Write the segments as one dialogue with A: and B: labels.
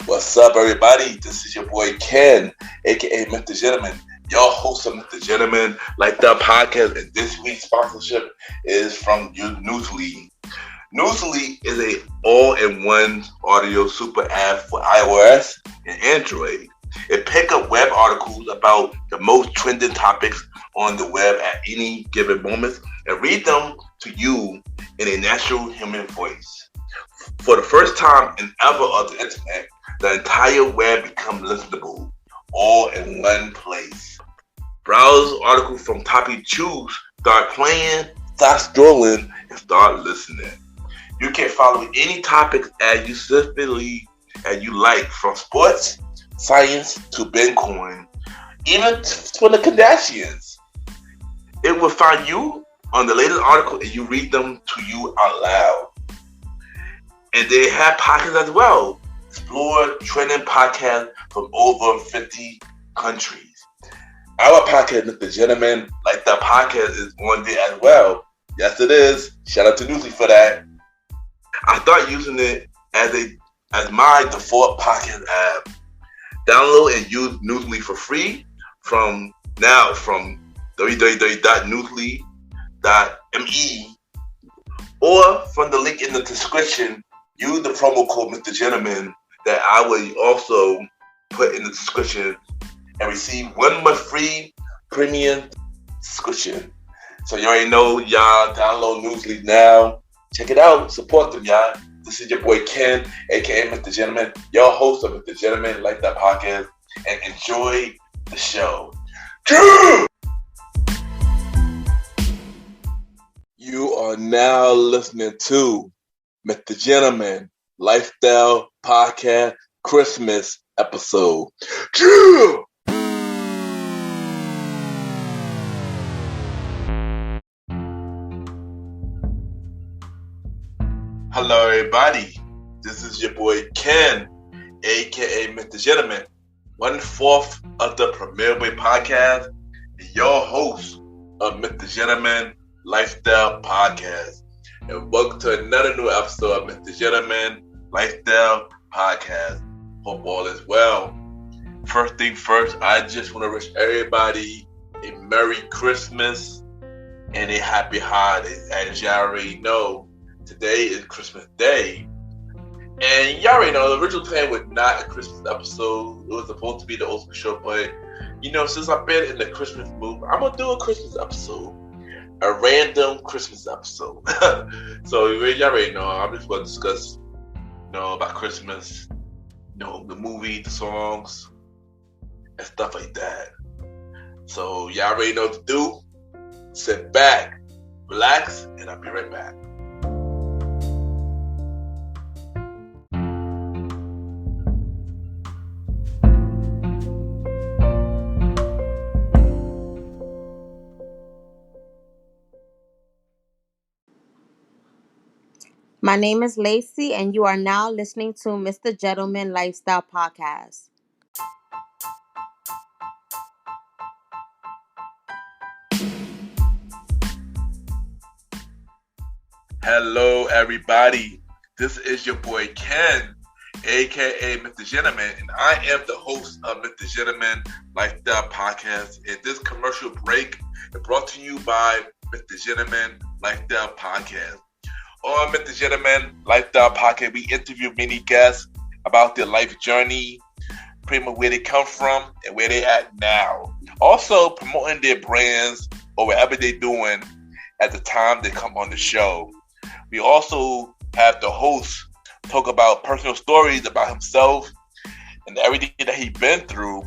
A: What's up, everybody? This is your boy Ken, aka MrGentleman, your host of MrGentleman Like That Podcast. And this week's sponsorship is from Newsly. Newsly is a all-in-one audio super app for iOS and Android. It picks up web articles about the most trending topics on the web at any given moment and read them to you in a natural human voice. For the first time in ever of the internet, the entire web becomes listenable, all in one place. Browse articles from topic choose, start playing, start scrolling, and start listening. You can follow any topic as you specifically as you like, from sports, science to Bitcoin, even for the Kardashians. It will find you on the latest article and you read them to you out loud. And they have podcasts as well. Explore trending podcasts from over 50 countries. Our podcast, MrGentleman Like That Podcast, is on there as well. Yes, it is. Shout out to Newsly for that. I started using it as my default podcast app. Download and use Newsly for free from www.newsly.me or from the link in the description. Use the promo code MrGentleman that I will also put in the description and receive 1 month free premium subscription. So you already know, y'all, download Newsly now. Check it out. Support them, y'all. This is your boy Ken, aka MrGentleman, your host of MrGentleman Like That Podcast, and enjoy the show. You are now listening to MrGentleman Lifestyle Podcast Christmas episode. Hello, everybody. This is your boy Ken, aka MrGentleman, 1/4 of the Premier Way Podcast, and your host of MrGentleman Lifestyle Podcast. And welcome to another new episode of MrGentleman Lifestyle Podcast. Hope all is well. First thing first, I just want to wish everybody a Merry Christmas and a Happy Holidays. As y'all already know, today is Christmas Day. And y'all already know the original plan was not a Christmas episode. It was supposed to be the old school show, but since I've been in the Christmas mood, I'm gonna do a Christmas episode. A random Christmas episode. So y'all already know I'm just gonna discuss about Christmas, the movie, the songs, and stuff like that. So y'all already know what to do. Sit back, relax, and I'll be right back.
B: My name is Lacey, and you are now listening to MrGentleman Lifestyle Podcast.
A: Hello, everybody. This is your boy Ken, aka MrGentleman, and I am the host of MrGentleman Lifestyle Podcast. And this commercial break is brought to you by MrGentleman Lifestyle Podcast. On MrGentleman Lifestyle Podcast, we interview many guests about their life journey, pretty much where they come from and where they at now. Also promoting their brands or whatever they're doing at the time they come on the show. We also have the host talk about personal stories about himself and everything that he's been through.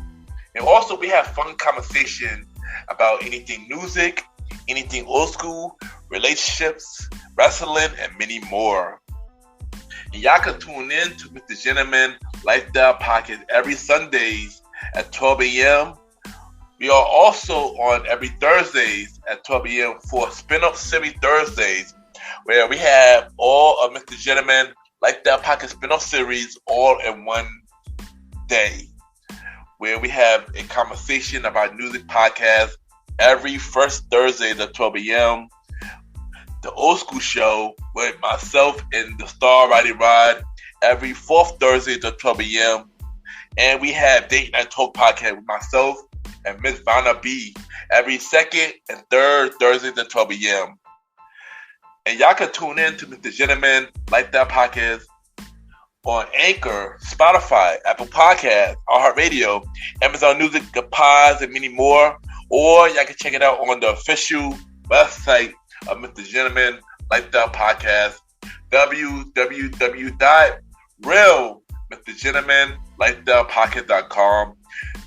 A: And also we have fun conversation about anything music, anything old school, relationships, wrestling, and many more. And y'all can tune in to MrGentleman Lifestyle Podcast every Sundays at 12 a.m. We are also on every Thursdays at 12 a.m. for Spin-Off Series Thursdays, where we have all of MrGentleman Lifestyle Podcast Spin-Off Series all in one day, where we have a conversation about music podcasts every first Thursday at 12 a.m. The Old School Show with myself and the Star Riding Rod every fourth Thursday at 12 a.m. And we have Date Night Talk podcast with myself and Miss Vanna B every second and third Thursdays at 12 a.m. And y'all can tune in to Mr. Gentleman Lifestyle Podcast on Anchor, Spotify, Apple Podcasts, iHeartRadio, Amazon Music, The Pods, and many more. Or y'all can check it out on the official website of Mr. Gentleman Lifestyle Podcast, www.realmrgentlemanlifestylepodcast.com,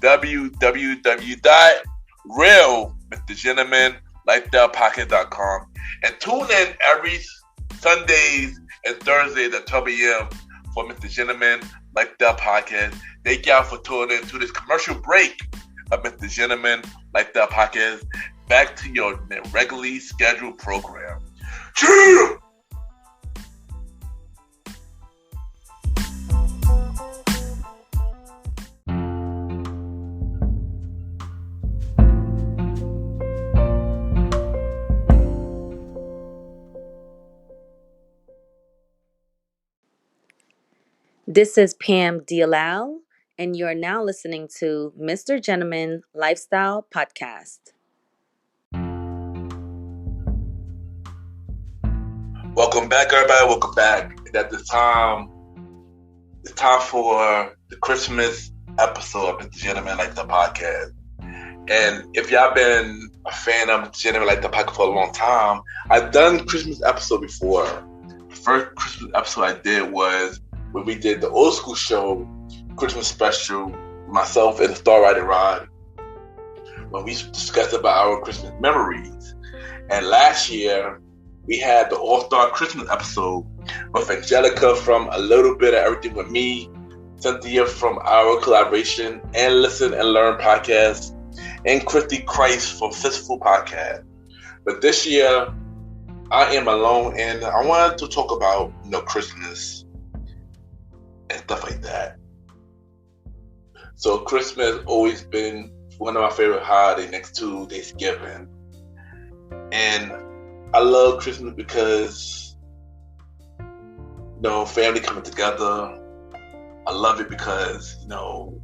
A: www.realmrgentlemanlifestylepodcast.com, and tune in every Sundays and Thursdays at 12 a.m. for Mr. Gentleman Lifestyle Podcast. Thank y'all for tuning in to this commercial break of Mr. Gentleman Lifestyle Podcast. Back to your regularly scheduled program. Cheer!
C: This is Pam Dialal, and you're now listening to Mr. Gentleman Lifestyle Podcast.
A: Welcome back, everybody. Welcome back. At this time, it's time for the Christmas episode of Mr. Gentleman Lifestyle Podcast. And if y'all been a fan of Mr. Gentleman Lifestyle Podcast for a long time, I've done Christmas episode before. The first Christmas episode I did was when we did the old school show, Christmas special, myself and the Star Riding Rod, when we discussed about our Christmas memories. And last year, we had the All-Star Christmas episode with Angelica from A Little Bit of Everything with Me, Cynthia from our collaboration and Listen and Learn podcast, and Christy Christ from Fistful podcast. But this year, I am alone, and I wanted to talk about Christmas and stuff like that. So Christmas always been one of my favorite holidays next to Thanksgiving. And I love Christmas because, family coming together. I love it because, the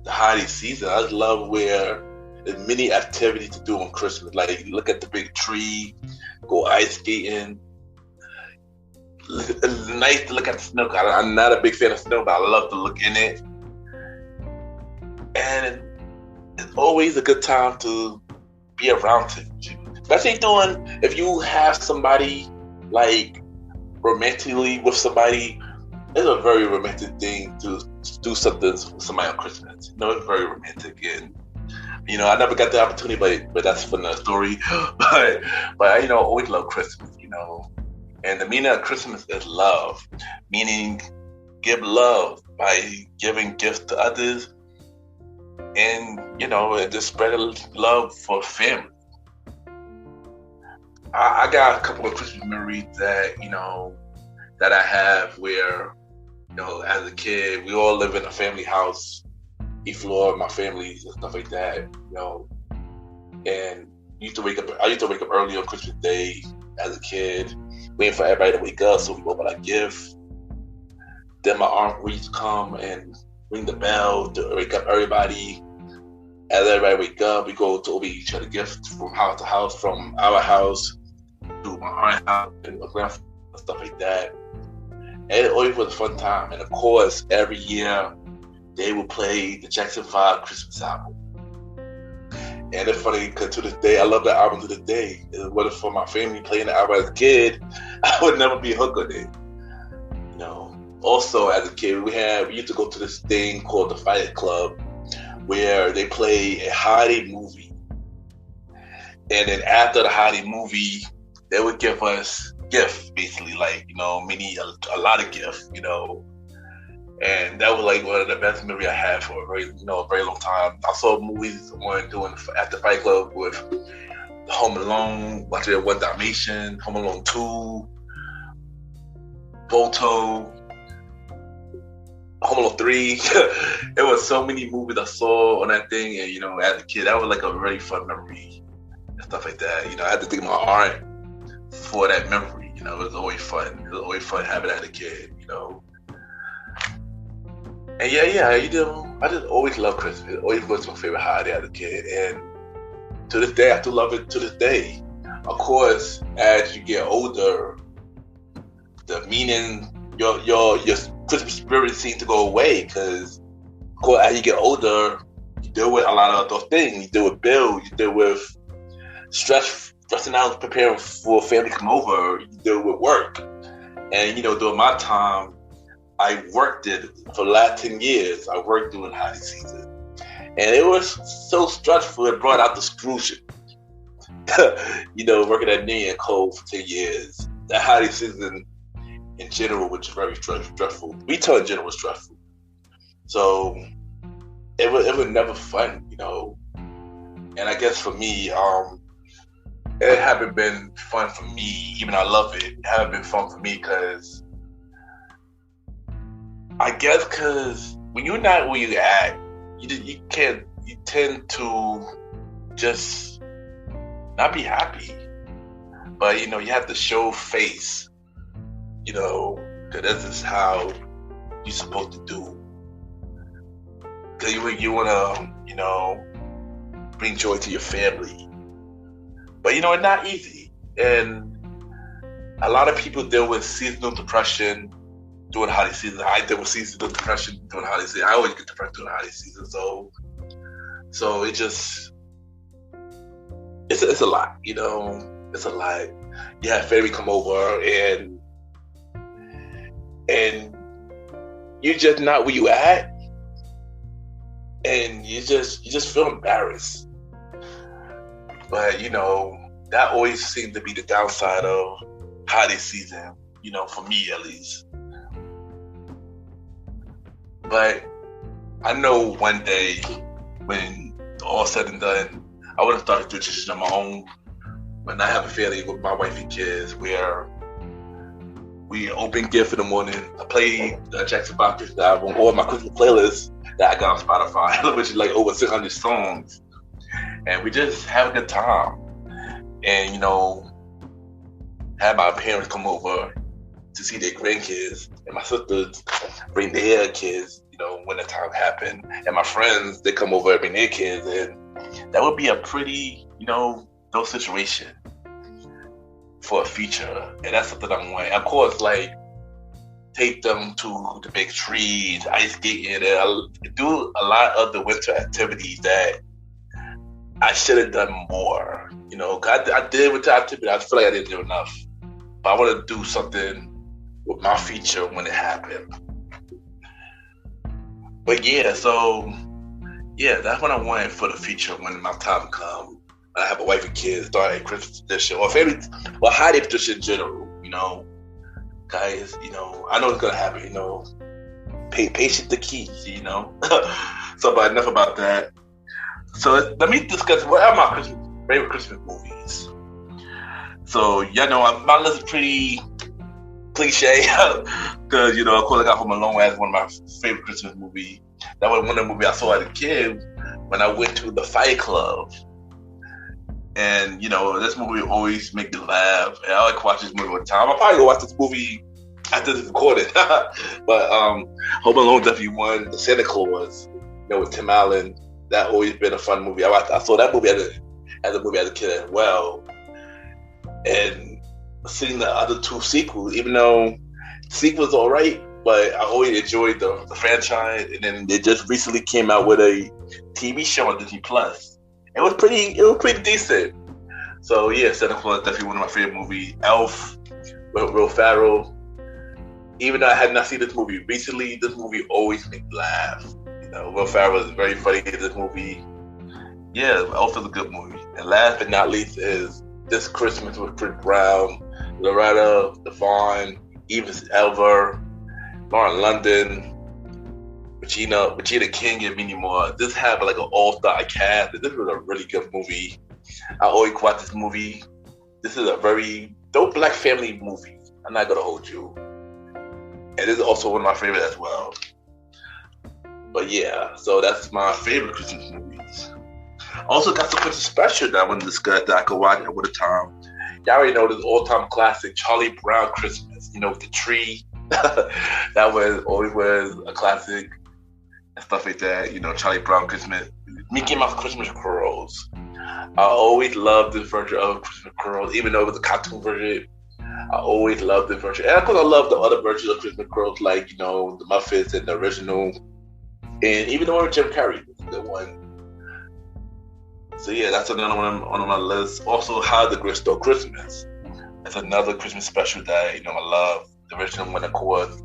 A: holiday season, I just love where there's many activities to do on Christmas. Like, look at the big tree, go ice skating. It's nice to look at the snow. I'm not a big fan of snow, but I love to look in it. And it's always a good time to be around it. Especially if you have somebody like romantically with somebody, it's a very romantic thing to do something with somebody on Christmas. It's very romantic, and I never got the opportunity, but that's for another story. But I always love Christmas. And the meaning of Christmas is love, meaning give love by giving gifts to others, and and just spread love for family. I got a couple of Christmas memories that that I have where as a kid we all live in a family house, each floor of my family and stuff like that. And I used to wake up early on Christmas Day as a kid, waiting for everybody to wake up so we open our gift. Then my aunt would come and ring the bell to wake up everybody. As everybody wake up, we go to open each other gifts from house to house, from our house to my aunt's house and my grandfather, stuff like that. And it always was a fun time. And of course, every year they would play the Jackson 5 Christmas album. And it's funny because to this day, I love that album to this day. If it wasn't for my family playing the album as a kid, I would never be hooked on it. Also as a kid, we used to go to this thing called the Fight Club, where they play a holiday movie. And then after the holiday movie, they would give us gifts, basically, like, a lot of gifts, And that was like one of the best memories I had for a very long time. I saw movies at the Fight Club with Home Alone, watching One Dalmatian, Home Alone 2, Photo, Home Alone 3. It was so many movies I saw on that thing, and as a kid, that was like a really fun memory and stuff like that. I had to thank my aunt for that memory. It was always fun. It was always fun having that as a kid. And yeah, I just always love Christmas. It always was my favorite holiday as a kid, and to this day, I still love it to this day. Of course, as you get older, the meaning, your Christmas spirit seems to go away because, of course, as you get older, you deal with a lot of those things. You deal with bills. You deal with stressing out, preparing for family to come over. You deal with work, and during my time, I worked it for the last 10 years. I worked during holiday season, and it was so stressful. It brought out the Scrooge. Working at New and Cold for 10 years. That holiday season in general was very stressful. Retail in general was stressful. So it was never fun, And I guess for me, it haven't been fun for me, even though I love it. It haven't been fun for me because when you're not where you at, you tend to just not be happy. But you have to show face, because this is how you're supposed to do. Because you want to, bring joy to your family. But it's not easy. And a lot of people deal with seasonal depression during the holiday season. I deal with seasonal depression during the holiday season. I always get depressed during the holiday season. So it just, it's a lot, It's a lot. You have family come over and you're just not where you at, and you just feel embarrassed. But that always seemed to be the downside of holiday season, for me at least. But I know one day when all said and done, I would have started to transition on my own. When I have a family with my wife and kids, where we open gift in the morning. I play Jackson 5 Christmas album or my Christmas playlist that I got on Spotify, which is like over 600 songs. And we just have a good time. And, have my parents come over to see their grandkids, and my sisters bring their kids, when the time happened. And my friends, they come over and bring their kids. And that would be a pretty, dope situation for a feature. And that's something I want. Of course, take them to the big trees, ice skating, and I do a lot of the winter activities that I should have done more. I did winter activities. I feel like I didn't do enough. But I want to do something with my feature when it happened. But that's what I wanted for the feature when my time comes. I have a wife and kids, start a Christmas tradition or family, holiday tradition in general. Guys, I know it's gonna happen. Patience the key. So, but enough about that. So let me discuss what are my favorite Christmas movies. So my list is pretty cliche because of course I got Home Alone as one of my favorite Christmas movies. That was one of the movies I saw as a kid when I went to the Fight Club. And this movie always make me laugh, and I like to watch this movie all the time. I'll probably go watch this movie after this recorded. But Home Alone definitely one. The Santa Claus, with Tim Allen, that always been a fun movie. I saw that movie as a kid as well. And seeing the other two sequels, even though the sequels all right, but I always enjoyed the franchise. And then they just recently came out with a TV show on Disney Plus. It was pretty decent. So Santa Claus is definitely one of my favorite movies. Elf with Will Ferrell. Even though I had not seen this movie recently, this movie always makes me laugh. Will Ferrell is very funny in this movie. Elf is a good movie. And last but not least is This Christmas with Chris Brown, Loretta, Devon, Evis Elver, Lauren London, Regina King, and many more. This had like an all-star cast. This was a really good movie. I always watch this movie. This is a very dope black family movie. I'm not gonna hold you. And this is also one of my favorites as well. But so that's my favorite Christmas movies. Also got some Christmas special that I want to discuss that I could watch at one time. Y'all already know this all-time classic, Charlie Brown Christmas. With the tree. That was always a classic. and stuff like that. Charlie Brown Christmas, Mickey Mouse Christmas Carols. I always loved this version of Christmas Carols, even though it was a cartoon version. I always loved this version, and of course I love the other versions of Christmas Carols, like the Muppets and the original, and even the one with Jim Carrey, the one. So yeah, that's another one on my list. Also, How the Grinch Stole Christmas. That's another Christmas special that I love. The original one, of course.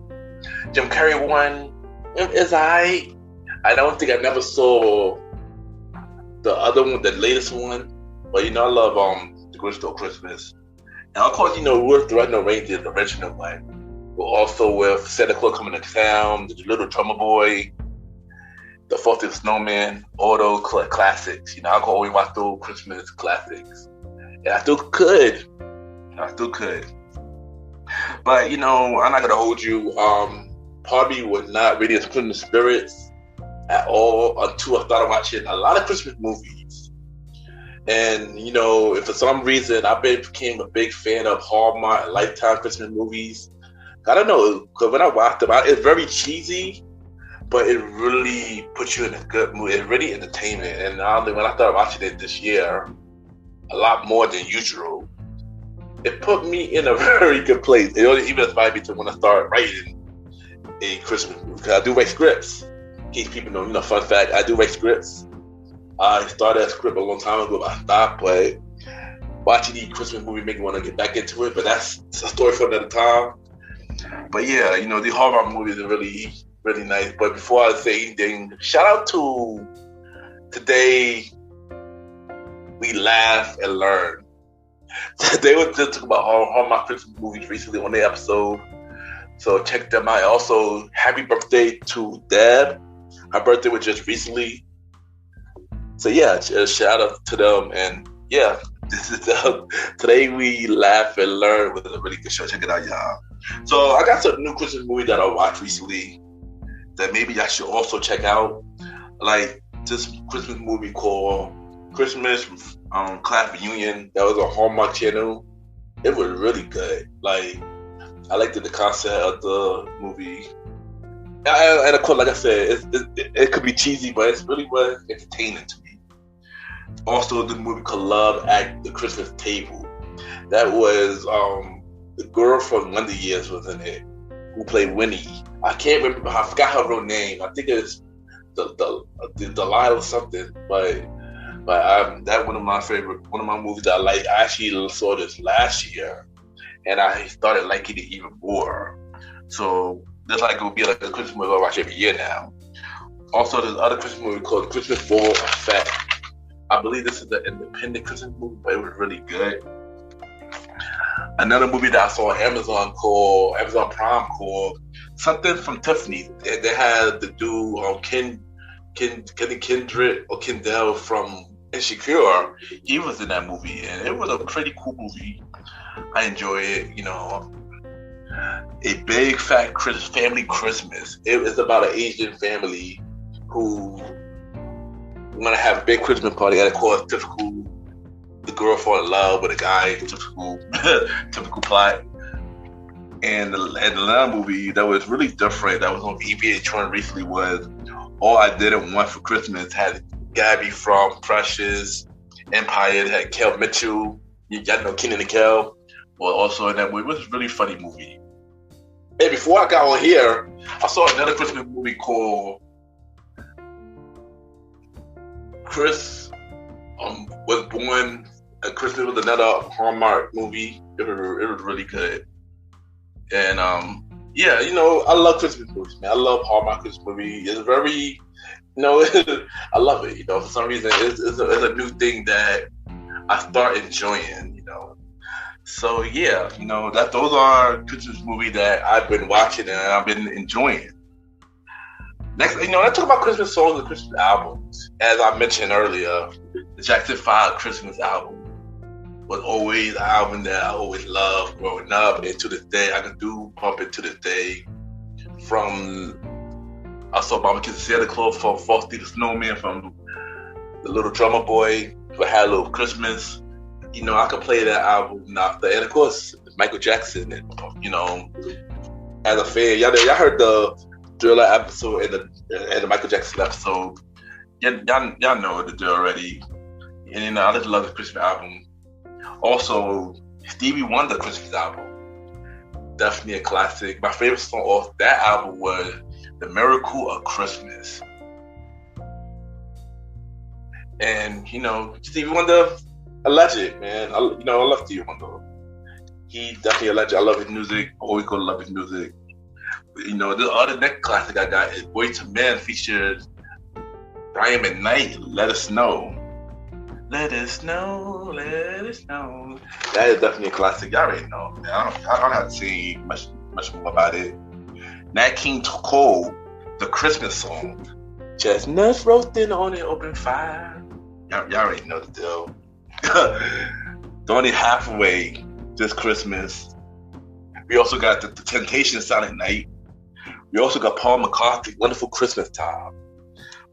A: Jim Carrey one is I don't think I never saw the other one, the latest one, but I love The Grinch Stole Christmas. And of course, Rudolph the Red-Nosed Reindeer, the original one. But also with Santa Claus Coming to Town, The Little Drummer Boy, The Frosty the Snowman, all those classics. I could always watch those Christmas classics. And I still could. But, I'm not going to hold you. Probably was not really in Christmas spirits at all until I started watching a lot of Christmas movies. And, if for some reason I became a big fan of Hallmark and Lifetime Christmas movies, I don't know, because when I watched them, it's very cheesy, but it really puts you in a good mood. It's really entertaining. And honestly, when I started watching it this year, a lot more than usual, it put me in a very good place. It even inspired me to want to start writing a Christmas movie, because I do write scripts. In case people know, fun fact, I do write scripts. I started a script a long time ago, but I stopped. But watching the Christmas movie made me want to get back into it. But that's a story for another time. But yeah, the Hallmark movies are really, really nice. But before I say anything, shout out to Today We Laugh and Learn. They were just talking about Hallmark Christmas movies recently on their episode. So check them out. Also, happy birthday to Deb. Her birthday was just recently. So yeah, shout out to them. And yeah, this is Today We Laugh and Learn with a really good show. Check it out, y'all. So I got some new Christmas movie that I watched recently that maybe I should also check out. Like this Christmas movie called Christmas Class Reunion. That was a Hallmark channel. It was really good. Like, I liked the concept of the movie. And of course, like I said, it could be cheesy, but it really was entertaining to me. Also, the movie called Love at the Christmas Table. That was the girl from Wonder Years was in it, who played Winnie. I can't remember. I forgot her real name. I think it's the Delilah something. But that one of my movies that I like. I actually saw this last year, and I started liking it even more. So this like it would be like a Christmas movie I watch every year now. Also, there's other Christmas movie called Christmas Ball Effect. I believe this is the independent Christmas movie, but it was really good. Another movie that I saw on Amazon Prime called something from Tiffany. They had the dude Kendrick or Kendall from Insecure. He was in that movie, and it was a pretty cool movie. I enjoy it. A big fat family Christmas. It was about an Asian family who want to have a big Christmas party, and of course, typical. The girl fall in love with a guy. Typical plot. And the movie that was really different, that was on VH1 recently, was All I Didn't Want for Christmas. Had Gabby from Precious, Empire. It had Kel Mitchell. You got Kenan and Kel. Well, also in that movie. It was a really funny movie. And before I got on here, I saw another Christmas movie called Chris Was Born. Christmas was another Hallmark movie. It was really good. And yeah, I love Christmas movies, man. I love Hallmark Christmas movies. It's very, I love it. For some reason, it's a new thing that I start enjoying. So yeah, those are Christmas movies that I've been watching and I've been enjoying. Next, let's talk about Christmas songs and Christmas albums. As I mentioned earlier, the Jackson 5 Christmas album was always an album that I always loved growing up, and to this day, I can do bump it to this day. From I saw Mama Kiss Santa Claus, from Frosty the Snowman, from The Little Drummer Boy, for Had a Little Christmas. I could play that album after, and of course, Michael Jackson. And, as a fan, y'all heard the Thriller episode and the Michael Jackson episode. Y'all know the deal already. And I just love the Christmas album. Also, Stevie Wonder Christmas album. Definitely a classic. My favorite song off that album was The Miracle of Christmas. And, Stevie Wonder, a legend, man. I love Stevie Wonder. He definitely a legend. I love his music. Always gonna love his music. The other next classic I got is Boyz II Men featured Brian McKnight, Let Us Know. Let us know, let us know. That is definitely a classic. Y'all already know. Man. I don't have to say much more about it. Nat King Cole, the Christmas song. Chestnuts roasting on an open fire. Y'all already know the deal. Donny Hathaway, This Christmas. We also got the Temptations, Silent Night. We also got Paul McCartney, Wonderful Christmas Time.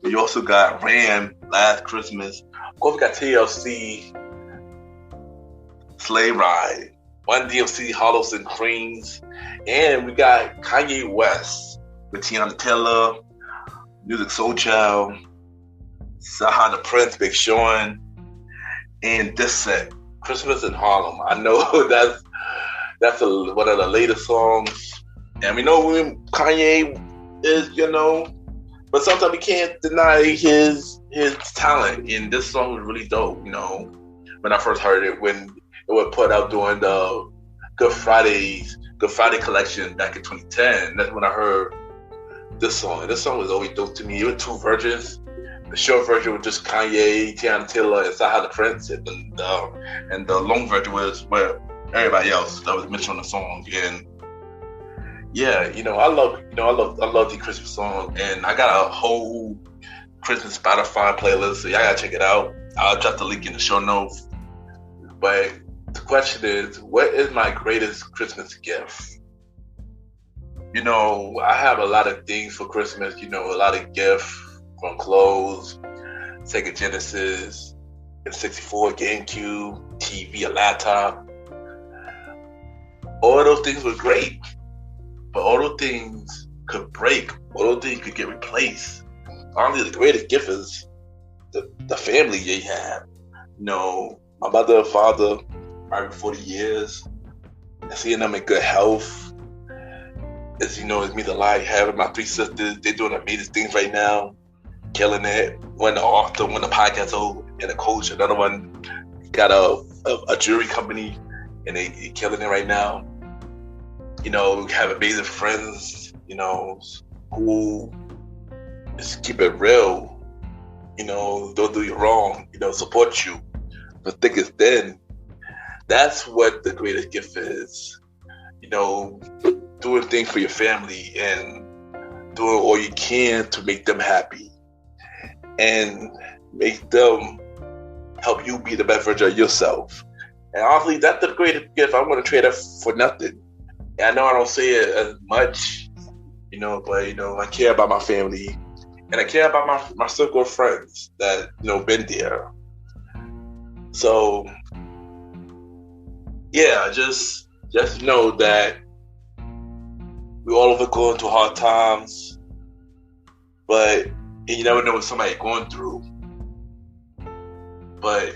A: We also got Ram, Last Christmas. Of course, we got TLC, Sleigh Ride, One DMC, Hollows and Creams, and we got Kanye West with Tiana Taylor, Music Soul Child, Saha the Prince, Big Sean, and this set, Christmas in Harlem. I know that's one of the latest songs, and we know who Kanye is, but sometimes we can't deny his talent, and this song was really dope. When I first heard it, when it was put out during the Good Friday collection back in 2010, that's when I heard this song. And this song was always dope to me. It was two versions. The short version was just Kanye, Tiana Taylor, and Saha the Prince, and the long version was where everybody else that was mentioned on the song. And yeah, I love the Christmas song, and I got a whole Christmas Spotify playlist, so y'all gotta check it out. I'll drop the link in the show notes. But the question is, what is my greatest Christmas gift? I have a lot of things for Christmas. A lot of gifts, from clothes, Sega Genesis, N64, GameCube, TV, a laptop. All of those things were great. But all those things could break. All those things could get replaced. Honestly, the greatest gift is the family you have. My mother and father, married for 40 years. And seeing them in good health. It's me the life having my three sisters. They're doing amazing things right now. Killing it. One the author, one the podcast host, and a coach. Another one got a jewelry company, and they killing it right now. Have amazing friends, who just keep it real, don't do you wrong, support you. The thick is thin. That's what the greatest gift is. Doing things for your family and doing all you can to make them happy and make them help you be the best version of yourself. And honestly, that's the greatest gift. I want to trade that for nothing. And I know I don't say it as much, but I care about my family, and I care about my circle of friends that been there. So yeah, just know that we all of it going through hard times, but you never know what somebody's going through. But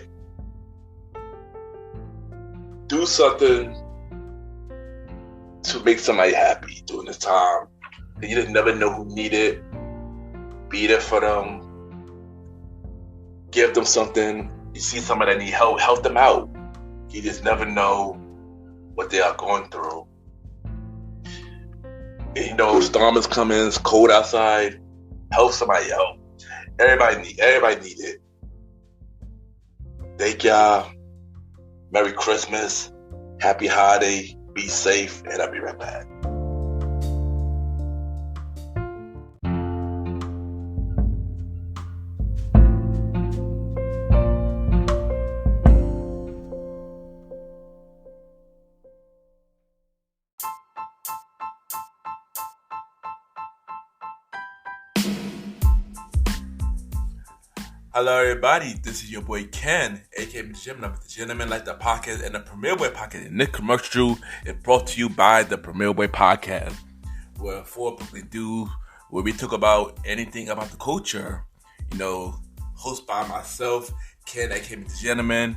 A: do something to make somebody happy during this time. You just never know who need it. Be there for them. Give them something. You see somebody that need help them out. You just never know what they are going through. And, storm is coming, it's cold outside. Help somebody out. Everybody need it. Thank y'all. Merry Christmas. Happy holiday. Be safe, and I'll be right back. Hello, everybody. This is your boy Ken, aka MrGentleman, like the podcast and the Premier Boy Podcast. And this commercial is brought to you by the Premier Boy Podcast, where four public dudes where we talk about anything about the culture. Hosted by myself, Ken, aka MrGentleman,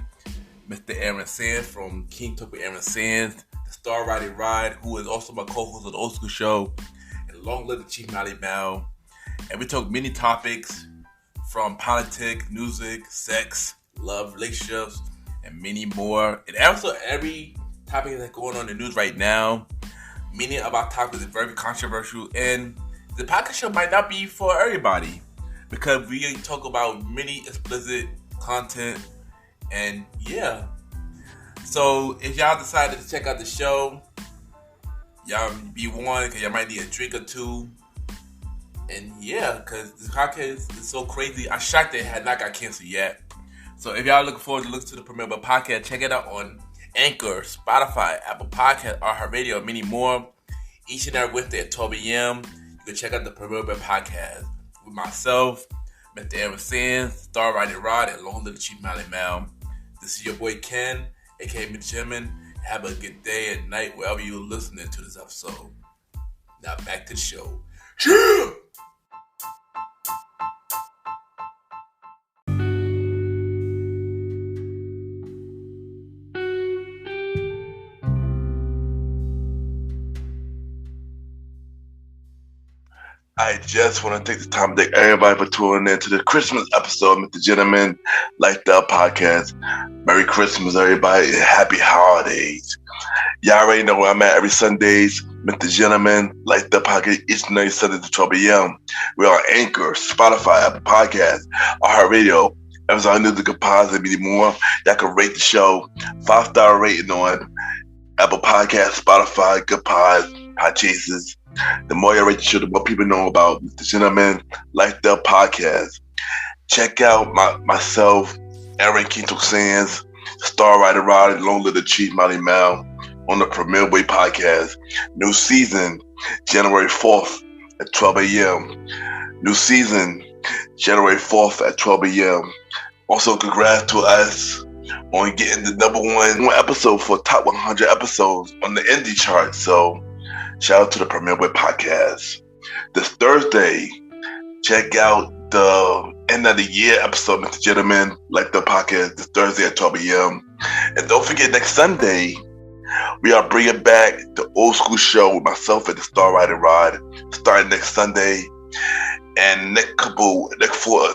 A: Mr. Aaron Sands from King Talk with Aaron Sands, the Star Riding Ride, who is also my co-host of the Old School Show, and Long Live the Chief Mally Mal. And we talk many topics from politics, music, sex, love, relationships, and many more. And also every topic that's going on in the news right now, many of our topics are very controversial, and the podcast show might not be for everybody because we talk about many explicit content, and yeah. So if y'all decided to check out the show, y'all be warned because y'all might need a drink or two. And yeah, because this podcast is so crazy. I'm shocked it had not got canceled yet. So if y'all looking forward to listen to the premiere of the podcast, check it out on Anchor, Spotify, Apple Podcasts, iHeartRadio, and many more. Each and every Wednesday at 12 a.m., you can check out the premiere of the podcast with myself, Mr. Aaron Sands, Star Riding Rod, and Long Live the Chief Mally Mal. This is your boy Ken, aka MrGentleman. Have a good day and night wherever you're listening to this episode. Now back to the show. Yeah! I just want to take the time to thank everybody for tuning in to the Christmas episode of MrGentleman Lifestyle Podcast. Merry Christmas, everybody, and happy holidays. Y'all already know where I'm at every Sundays. MrGentleman Lifestyle Podcast each and every Sunday at 12 a.m. We're on Anchor, Spotify, Apple Podcasts, iHeartRadio, Amazon Music, and Pods, and many more. Y'all can rate the show 5-star rating on Apple Podcasts, Spotify, Good Pods, Podchases. The more you rate the show, the more people know about MrGentleman Lifestyle Podcast. Check out myself, Aaron Kinto Sands, Star Rider Rod, and Long Live the Chief Mally Mal on the Premier Way Podcast. New season, January 4th at 12 a.m. New season, January 4th at 12 a.m. Also, congrats to us on getting the number one episode for top 100 episodes on the indie chart. So, shout out to the Premier Way Podcast. This Thursday, check out the end of the year episode of MrGentleman Lifestyle Podcast this Thursday at 12 a.m. And don't forget, next Sunday, we are bringing back the Old School Show with myself and the Star Riding Rod starting next Sunday and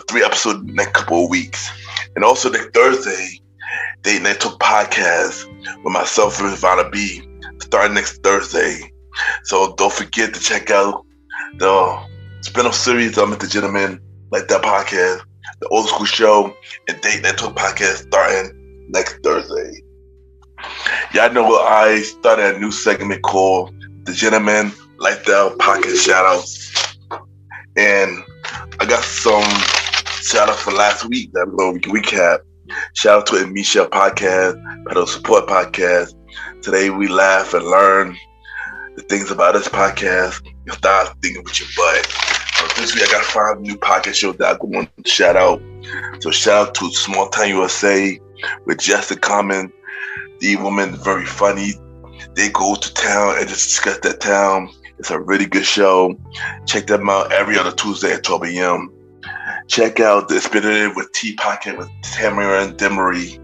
A: three episodes next couple of weeks. And also next Thursday, Date Night Talk Podcast with myself and Vanna B starting next Thursday. So don't forget to check out the spin-off series of MrGentleman Lifestyle Podcast, the Old School Show, and Date Night Talk Podcast starting next Thursday. Y'all know I started a new segment called The Gentleman Lifestyle Podcast Shoutouts. And I got some shoutouts for last week that we can recap. Shout out to the Michelle Podcast, Pedal Support Podcast. Today we laugh and learn the things about this podcast and start thinking with your butt. This week I got 5 new podcast shows that I want to shout out. So shout out to Small Town USA with Jessica Common. The woman is very funny. They go to town and just discuss that town. It's a really good show. Check them out every other Tuesday at 12 a.m. Check out the Spinning with Tea podcast with Tamara Demery.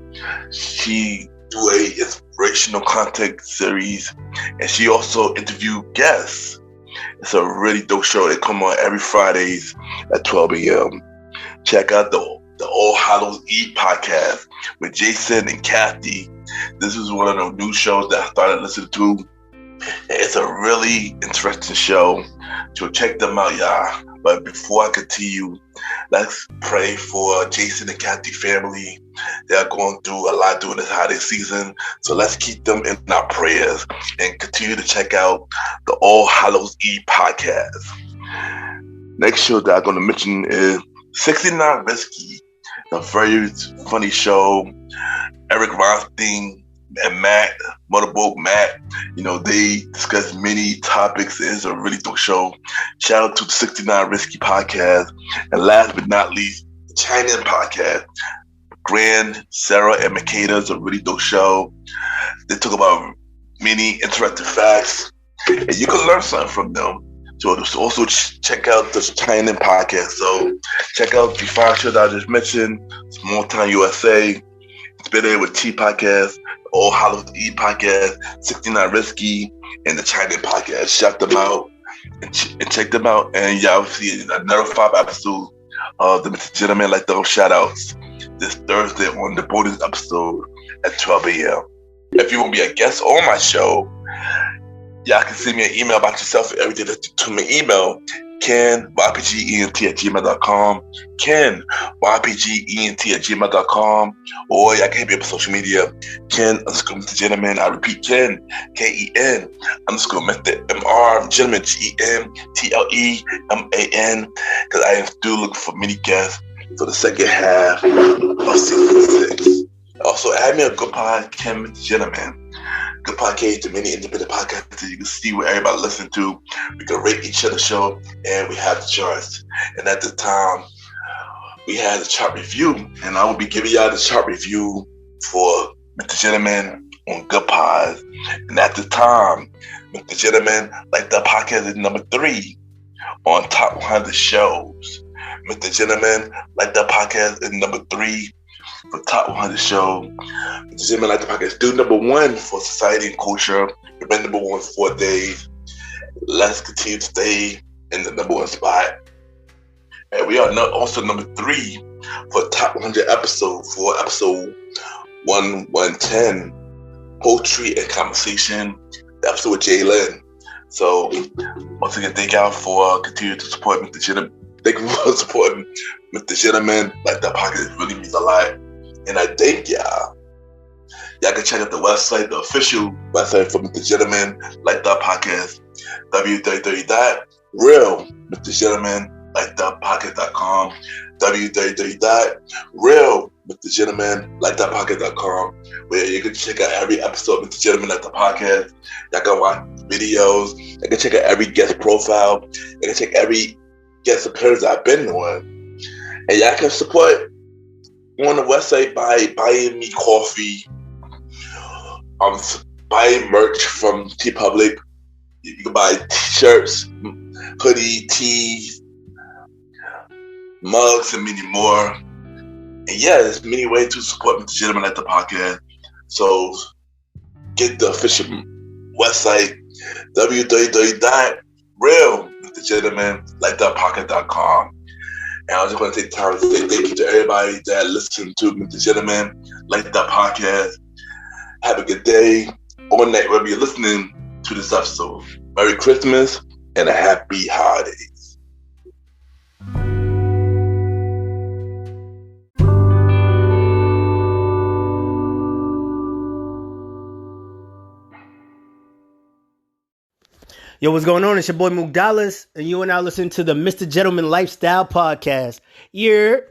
A: She do a inspirational content series, and she also interviewed guests. It's a really dope show. They come on every Fridays at 12 a.m. Check out the All Hallows Eve podcast with Jason and Kathy. This is one of the new shows that I started listening to. It's a really interesting show. So check them out, y'all. But before I continue, let's pray for Jason and Kathy family. They are going through a lot during this holiday season. So let's keep them in our prayers and continue to check out the All Hallows Eve podcast. Next show that I'm going to mention is 69 Risky. A very funny show. Eric Ronstein and Matt, Motorboat Matt, they discuss many topics. It's a really dope show. Shout out to the 69 Risky podcast. And last but not least, the China podcast. Grand, Sarah, and Makeda is a really dope show. They talk about many interesting facts, and you can learn something from them. So also check out the China podcast. So check out the 5 shows I just mentioned: Small Town USA, Spit It with T podcast, All Hallows Eve podcast, 69 Risky, and the China podcast. Check them out and check them out. And y'all see another 5 episodes of the Mr. Gentleman Like Those Shout Outs this Thursday on the bonus episode at 12 a.m. If you want to be a guest on my show, y'all can send me an email about yourself and everything to my email, kenYPGENT@gmail.com, kenYPGENT@gmail.com, or y'all can hit me up on social media, Ken_Mr. I repeat, Ken, Ken_Mr. MrGentleman, GentleMan, because I am still looking for many guests for the second half of season 6. Also, add me a good pod, Ken Mr. Gentleman. Good podcast to many independent podcasts that you can see what everybody listen to. We can rate each other's show, and we have the charts. And at the time, we had a chart review, and I will be giving y'all the chart review for Mr. Gentleman on Good Pods. And at the time, Mr. Gentleman Like That podcast is number 3 on top 100 shows. Mr. Gentleman Like That podcast is number 3 for top 100 show. Mr. Gentleman Like The Podcast, still number 1 for society and culture. We've been number 1 for 4 days. Let's continue to stay in the number 1 spot. And we are also number 3 for top 100 episode for episode 110, Poetry and Conversation, the episode with Jalen. So once again, thank y'all for continuing to support Mr. Gentleman. Thank you for supporting Mr. Gentleman Like That Podcast. It really means a lot. And I thank y'all. Y'all can check out the website, the official website for Mr. Gentleman Like That Podcast, www.realmrgentlemanlikethatpodcast.com, www.realmrgentlemanlikethatpodcast.com, where you can check out every episode of Mr. Gentleman Like The Podcast. Y'all can watch videos. Y'all can check out every guest profile. Y'all can check every guest appearance I've been on. And y'all can support on the website by buying me coffee, buying merch from TeePublic. You can buy t-shirts, hoodie, tees, mugs, and many more. And yeah, there's many ways to support Mr. Gentleman Like The Podcast. So get the official website, www.realmrgentlemanlikethatpodcast.com. And I just want to take time to say thank you to everybody that listened to Mr. Gentleman Like That Podcast. Have a good day or night wherever you're listening to this episode. Merry Christmas and a happy holidays.
D: Yo, what's going on? It's your boy Mook Dallas, and you are now listening to the Mr. Gentleman Lifestyle Podcast. Yeah.